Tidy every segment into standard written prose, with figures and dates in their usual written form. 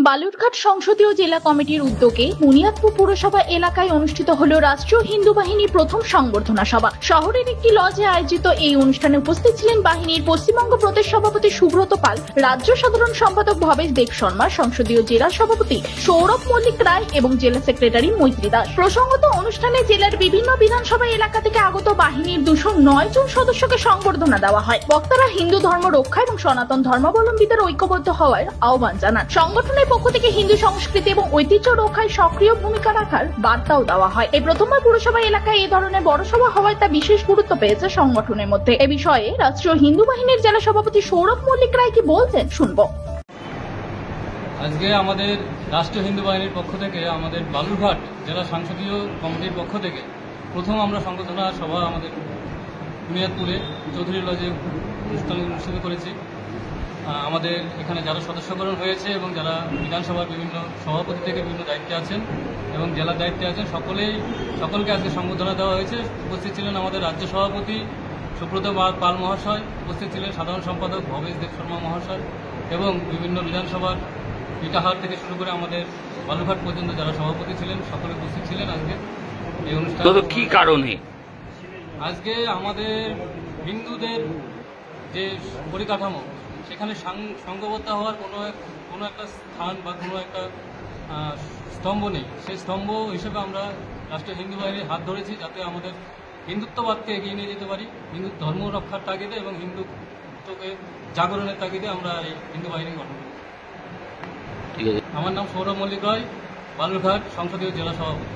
বালুরঘাট সংসদীয় জেলা কমিটির উদ্যোগে বুনিয়াদপুর পুরসভা এলাকায় অনুষ্ঠিত হলো রাষ্ট্রীয় হিন্দু বাহিনীর প্রথম সংবর্ধনা সভা। শহরের একটি লজে আয়োজিত এই অনুষ্ঠানে উপস্থিত ছিলেন বাহিনীর পশ্চিমবঙ্গ প্রদেশ সভাপতি সুব্রত পাল, রাজ্য সাধারণ সম্পাদক ভবেশ দেব শর্মা, সংসদীয় জেলা সভাপতি সৌরভ মল্লিক রায় এবং জেলা সেক্রেটারি মৈত্রী দাস। প্রসঙ্গত অনুষ্ঠানে জেলার বিভিন্ন বিধানসভা এলাকা থেকে আগত বাহিনীর 209 জন সদস্যকে সংবর্ধনা দেওয়া হয়। বক্তারা হিন্দু ধর্ম রক্ষা এবং সনাতন ধর্মাবলম্বীদের ঐক্যবদ্ধ হওয়ার আহ্বান জানান। সংগঠনের পক্ষ থেকে হিন্দু সংস্কৃতি এবং ঐতিহ্য রক্ষায় সক্রিয় ভূমিকা রাখার বার্তাও দেওয়া হয়। এই প্রথমবার পুরসভা এলাকায় এই ধরনের বড় সভা হওয়ায় তা বিশেষ গুরুত্ব পেয়েছে সংগঠনের মধ্যে। এ বিষয়ে রাষ্ট্রীয় হিন্দু বাহিনীর জেলা সভাপতি সৌরভ মল্লিক রায় কি বলছেন শুনবো। আজকে আমাদের রাষ্ট্রীয় হিন্দু বাহিনীর পক্ষ থেকে আমাদের বালুরঘাট জেলা সংসদীয় কমিটির পক্ষ থেকে প্রথম আমরা সংবর্ধনা সভা আমাদের বুনিয়াদপুরে চৌধুরী লজে অনুষ্ঠিত করেছি। আমাদের এখানে যারা সদস্যকরণ হয়েছে এবং যারা বিধানসভার বিভিন্ন সভাপতি থেকে বিভিন্ন দায়িত্বে আছেন এবং জেলার দায়িত্বে আছেন সকলকে আজকে সংবর্ধনা দেওয়া হয়েছে। উপস্থিত ছিলেন আমাদের রাজ্য সভাপতি সুব্রত পাল মহাশয়, উপস্থিত ছিলেন সাধারণ সম্পাদক ভবেশ দেব শর্মা মহাশয় এবং বিভিন্ন বিধানসভার ইটাহার থেকে শুরু করে আমাদের বালুরঘাট পর্যন্ত যারা সভাপতি ছিলেন সকলে উপস্থিত ছিলেন আজকে এই অনুষ্ঠানে। কি কারণে আজকে আমাদের হিন্দুদের যে পরিকাঠামো সেখানে সংঘবদ্ধ হওয়ার কোনো একটা স্থান বা কোনো একটা স্তম্ভ নেই। সেই স্তম্ভ হিসেবে আমরা রাষ্ট্রীয় হিন্দু বাহিনীর হাত ধরেছি, যাতে আমাদের হিন্দুত্ববাদকে এগিয়ে নিয়ে যেতে পারি, হিন্দু ধর্ম রক্ষার তাগিদে এবং হিন্দুত্বকে জাগরণের তাগিদে আমরা এই হিন্দু বাহিনী গঠন করি। আমার নাম সৌরভ মল্লিক রায়, বালুরঘাট সংসদীয় জেলা সভাপতি।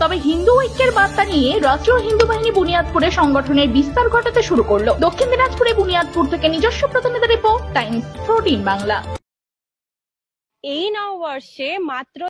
তবে হিন্দু ঐক্যের বার্তা নিয়ে রাষ্ট্রীয় হিন্দু বাহিনী বুনিয়াদপুরে সংগঠনের বিস্তার ঘটাতে শুরু করলো। দক্ষিণ দিনাজপুরে বুনিয়াদপুর থেকে নিজস্ব প্রতিনিধি রিপোর্ট, টাইমস 14 বাংলা। এই নববর্ষে মাত্র